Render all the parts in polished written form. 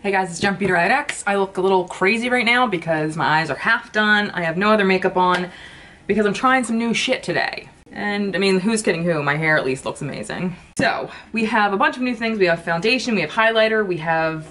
Hey guys, it's beautyriotx. I look a little crazy right now because my eyes are half done. I have no other makeup on because I'm trying some new shit today. And I mean, who's kidding who? My hair at least looks amazing. So we have a bunch of new things. We have foundation, we have highlighter, we have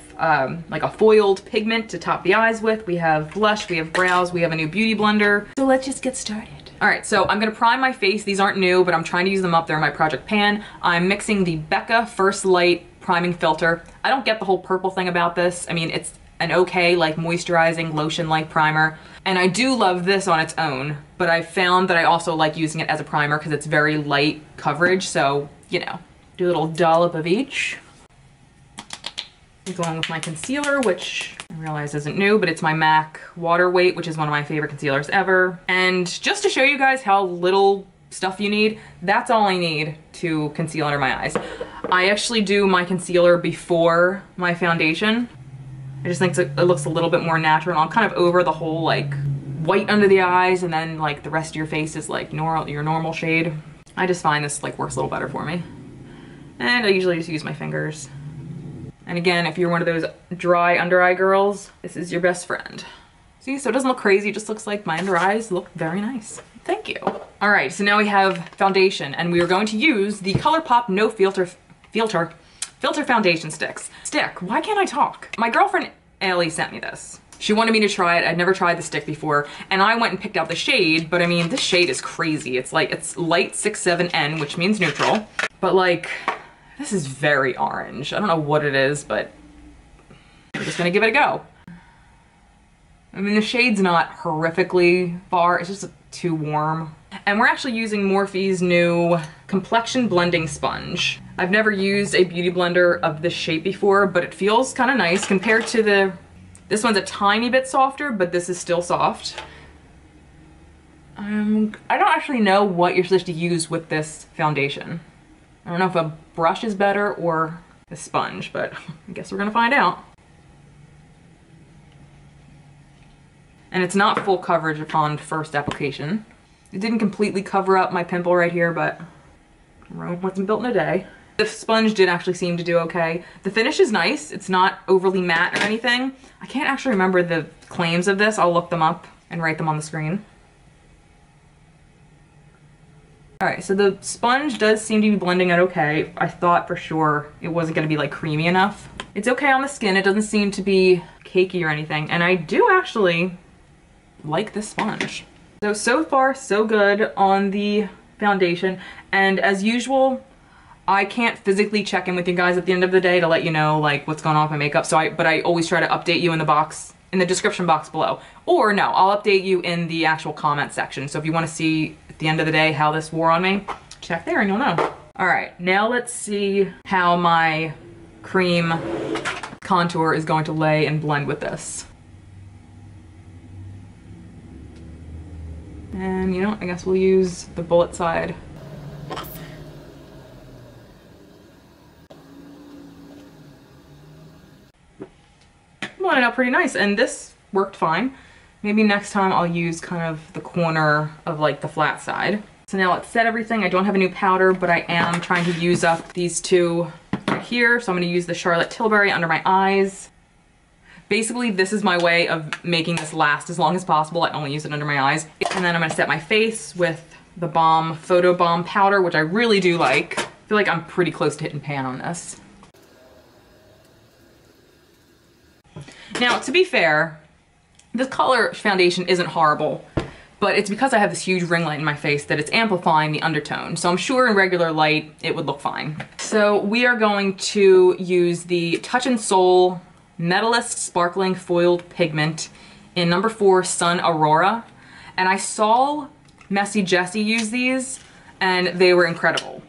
like a foiled pigment to top the eyes with. We have blush, we have brows, we have a new beauty blender. So let's just get started. All right, so I'm gonna prime my face. These aren't new, but I'm trying to use them up. They're in my Project Pan. I'm mixing the Becca First Light priming filter. I don't get the whole purple thing about this. I mean, it's an okay, like, moisturizing lotion-like primer. And I do love this on its own, but I found that I also like using it as a primer because it's very light coverage. So, you know, do a little dollop of each. Going with my concealer, which I realize isn't new, but it's my MAC Waterweight, which is one of my favorite concealers ever. And just to show you guys how little stuff you need, that's all I need to conceal under my eyes. I actually do my concealer before my foundation. I just think it looks a little bit more natural, and I'll kind of over the whole like white under the eyes, and then like the rest of your face is like your normal shade. I just find this like works a little better for me. And I usually just use my fingers. And again, if you're one of those dry under eye girls, this is your best friend. See, so it doesn't look crazy, it just looks like my under eyes look very nice. Thank you. All right, so now we have foundation, and we are going to use the ColourPop No Filter Foundation Sticks. Why can't I talk? My girlfriend Ellie sent me this. She wanted me to try it. I'd never tried the stick before, and I went and picked out the shade, but I mean, this shade is crazy. It's like, it's light 67N, which means neutral, but like, this is very orange. I don't know what it is, but we're just gonna give it a go. I mean, the shade's not horrifically far, it's just too warm. And we're actually using Morphe's new complexion blending sponge. I've never used a beauty blender of this shape before, but it feels kind of nice compared to this one's a tiny bit softer, but this is still soft. I don't actually know what you're supposed to use with this foundation. I don't know if a brush is better or a sponge, but I guess we're gonna find out. And it's not full coverage upon first application. It didn't completely cover up my pimple right here, but Rome wasn't built in a day. The sponge did actually seem to do okay. The finish is nice. It's not overly matte or anything. I can't actually remember the claims of this. I'll look them up and write them on the screen. All right, so the sponge does seem to be blending it okay. I thought for sure it wasn't gonna be like creamy enough. It's okay on the skin. It doesn't seem to be cakey or anything. And I do actually like this sponge. So far so good on the foundation. And as usual, I can't physically check in with you guys at the end of the day to let you know like what's going on with my makeup. But I always try to update you in the description box below. Or no, I'll update you in the actual comment section. So if you want to see at the end of the day how this wore on me, check there and you'll know. All right, now let's see how my cream contour is going to lay and blend with this. And you know, I guess we'll use the bullet side. Blended out pretty nice, and this worked fine. Maybe next time I'll use kind of the corner of like the flat side. So now let's set everything. I don't have a new powder, but I am trying to use up these two right here. So I'm gonna use the Charlotte Tilbury under my eyes. Basically, this is my way of making this last as long as possible. I only use it under my eyes. And then I'm gonna set my face with the Balm Photo Balm powder, which I really do like. I feel like I'm pretty close to hitting pan on this. Now, to be fair, this color foundation isn't horrible, but it's because I have this huge ring light in my face that it's amplifying the undertone. So I'm sure in regular light, it would look fine. So we are going to use the Touch in Soul Metallist Sparkling Foiled Pigment in number 4 Sun Aurora. And I saw Messy Jessie use these and they were incredible.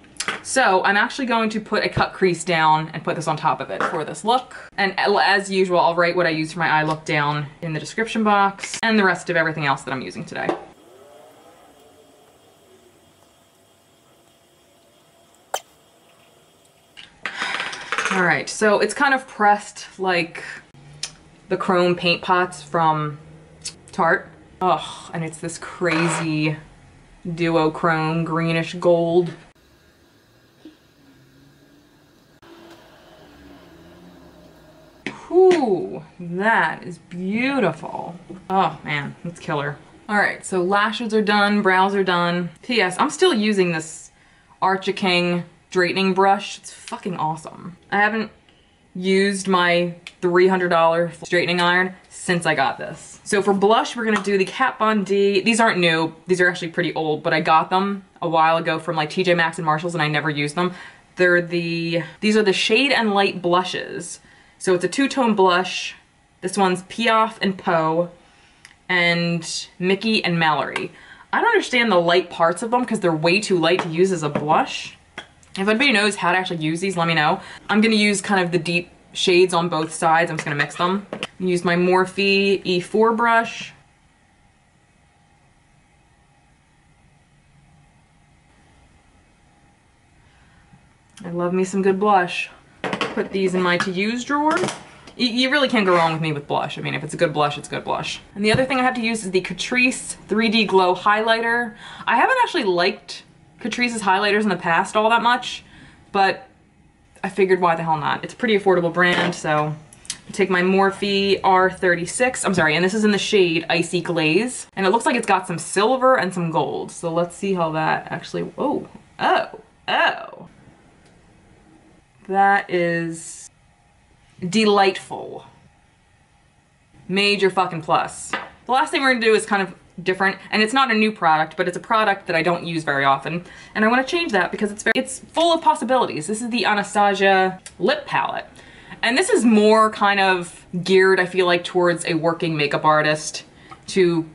So I'm actually going to put a cut crease down and put this on top of it for this look. And as usual, I'll write what I use for my eye look down in the description box and the rest of everything else that I'm using today. All right, so it's kind of pressed like the chrome paint pots from Tarte. Oh, and it's this crazy duochrome greenish gold. Ooh, that is beautiful. Oh man, that's killer. All right, so lashes are done, brows are done. P.S. I'm still using this Archa King straightening brush. It's fucking awesome. I haven't used my $300 straightening iron since I got this. So for blush, we're gonna do the Kat Von D. These aren't new, these are actually pretty old, but I got them a while ago from like TJ Maxx and Marshalls and I never used them. These are the Shade and Light blushes. So it's a two-tone blush. This one's Piaf and Poe and Mickey and Mallory. I don't understand the light parts of them because they're way too light to use as a blush. If anybody knows how to actually use these, let me know. I'm gonna use kind of the deep shades on both sides. I'm just gonna mix them. Use my Morphe E4 brush. I love me some good blush. Put these in my to use drawer. You really can't go wrong with me with blush. I mean, if it's a good blush, it's good blush. And the other thing I have to use is the Catrice 3D Glow Highlighter. I haven't actually liked Catrice's highlighters in the past all that much, but I figured why the hell not. It's a pretty affordable brand, so I take my Morphe R36, I'm sorry, and this is in the shade Icy Glaze. And it looks like it's got some silver and some gold. So let's see how that actually, oh. That is delightful. Major fucking plus. The last thing we're gonna do is kind of different, and it's not a new product, but it's a product that I don't use very often, and I want to change that because it's full of possibilities. This is the Anastasia lip palette, and this is more kind of geared, I feel like, towards a working makeup artist to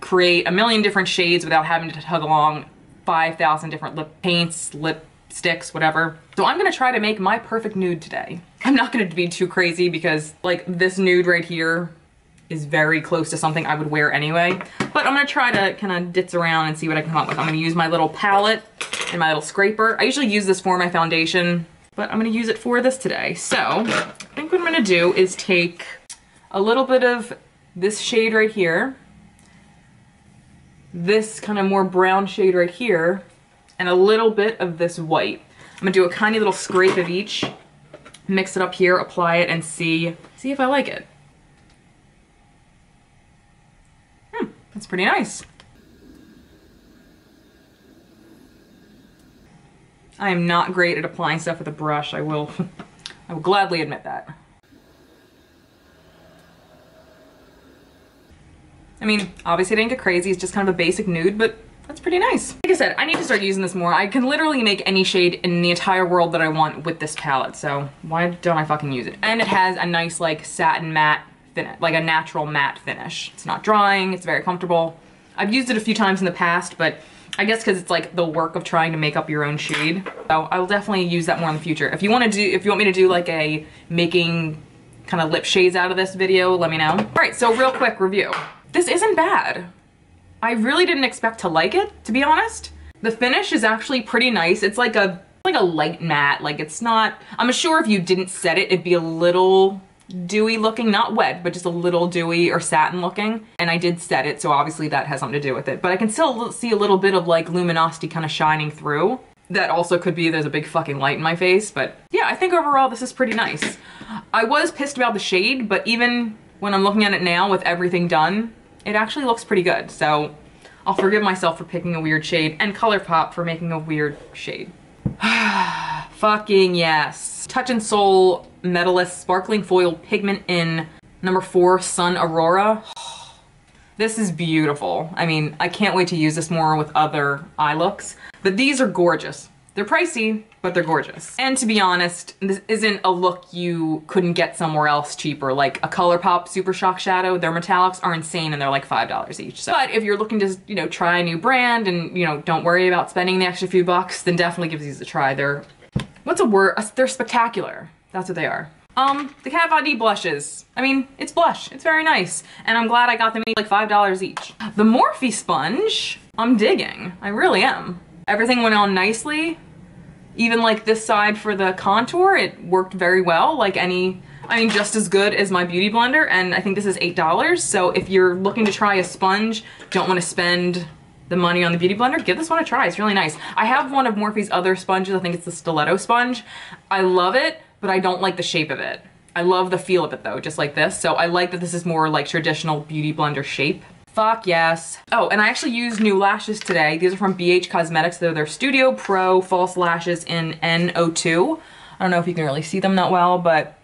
create a million different shades without having to tug along 5,000 different lip paints, lipsticks, whatever. So I'm gonna try to make my perfect nude today. I'm not gonna be too crazy because like this nude right here is very close to something I would wear anyway. But I'm gonna try to kind of ditz around and see what I can come up with. I'm gonna use my little palette and my little scraper. I usually use this for my foundation, but I'm gonna use it for this today. So I think what I'm gonna do is take a little bit of this shade right here, this kind of more brown shade right here, and a little bit of this white. I'm gonna do a tiny little scrape of each, mix it up here, apply it, and see if I like it. That's pretty nice. I am not great at applying stuff with a brush. I will gladly admit that. I mean, obviously I didn't get crazy. It's just kind of a basic nude, but that's pretty nice. Like I said, I need to start using this more. I can literally make any shade in the entire world that I want with this palette, so why don't I fucking use it? And it has a nice like satin matte finish, like a natural matte finish. It's not drying, it's very comfortable. I've used it a few times in the past, but I guess because it's like the work of trying to make up your own shade. So I'll definitely use that more in the future. If you want me to do like a making kind of lip shades out of this video, let me know. All right, so real quick review. This isn't bad. I really didn't expect to like it, to be honest. The finish is actually pretty nice. It's like a light matte, like it's not, I'm sure if you didn't set it, it'd be a little dewy looking, not wet, but just a little dewy or satin looking. And I did set it, so obviously that has something to do with it. But I can still see a little bit of like luminosity kind of shining through. That also could be there's a big fucking light in my face, but yeah, I think overall this is pretty nice. I was pissed about the shade, but even when I'm looking at it now with everything done, it actually looks pretty good. So I'll forgive myself for picking a weird shade and ColourPop for making a weird shade. Fucking yes. Touch in Soul Metallist Sparkling Foil Pigment in number 4 Sun Aurora. This is beautiful. I mean, I can't wait to use this more with other eye looks, but these are gorgeous. They're pricey, but they're gorgeous. And to be honest, this isn't a look you couldn't get somewhere else cheaper, like a ColourPop Super Shock Shadow. Their metallics are insane and they're like $5 each. So, but if you're looking to, you know, try a new brand and, you know, don't worry about spending the extra few bucks, then definitely give these a try. They're, what's a word? They're spectacular. That's what they are. The Kat Von D blushes. I mean, it's blush. It's very nice. And I'm glad I got them like $5 each. The Morphe sponge, I'm digging. I really am. Everything went on nicely. Even like this side for the contour, it worked very well. Like I mean, just as good as my beauty blender, and I think this is $8. So if you're looking to try a sponge, don't want to spend the money on the beauty blender, give this one a try. It's really nice. I have one of Morphe's other sponges. I think it's the stiletto sponge. I love it, but I don't like the shape of it. I love the feel of it though, just like this. So I like that this is more like traditional beauty blender shape. Fuck yes. Oh, and I actually used new lashes today. These are from BH Cosmetics. They're their Studio Pro false lashes in N02. I don't know if you can really see them that well, but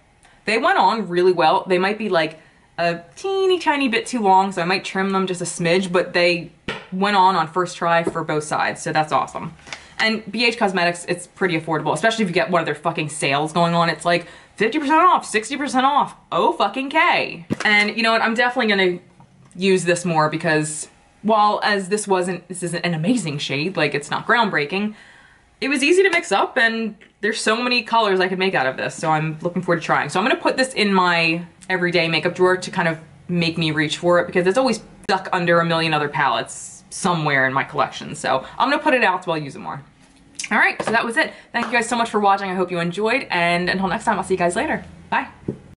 they went on really well. They might be like a teeny tiny bit too long, so I might trim them just a smidge, but they went on first try for both sides, so that's awesome. And BH Cosmetics, it's pretty affordable, especially if you get one of their fucking sales going on. It's like 50% off, 60% off, oh fucking K. And you know what, I'm definitely gonna use this more because while this isn't an amazing shade, like it's not groundbreaking, it was easy to mix up and there's so many colors I could make out of this, so I'm looking forward to trying. So I'm gonna put this in my everyday makeup drawer to kind of make me reach for it because it's always stuck under a million other palettes somewhere in my collection. So I'm gonna put it out so I'll use it more. All right, so that was it. Thank you guys so much for watching. I hope you enjoyed, and until next time, I'll see you guys later. Bye.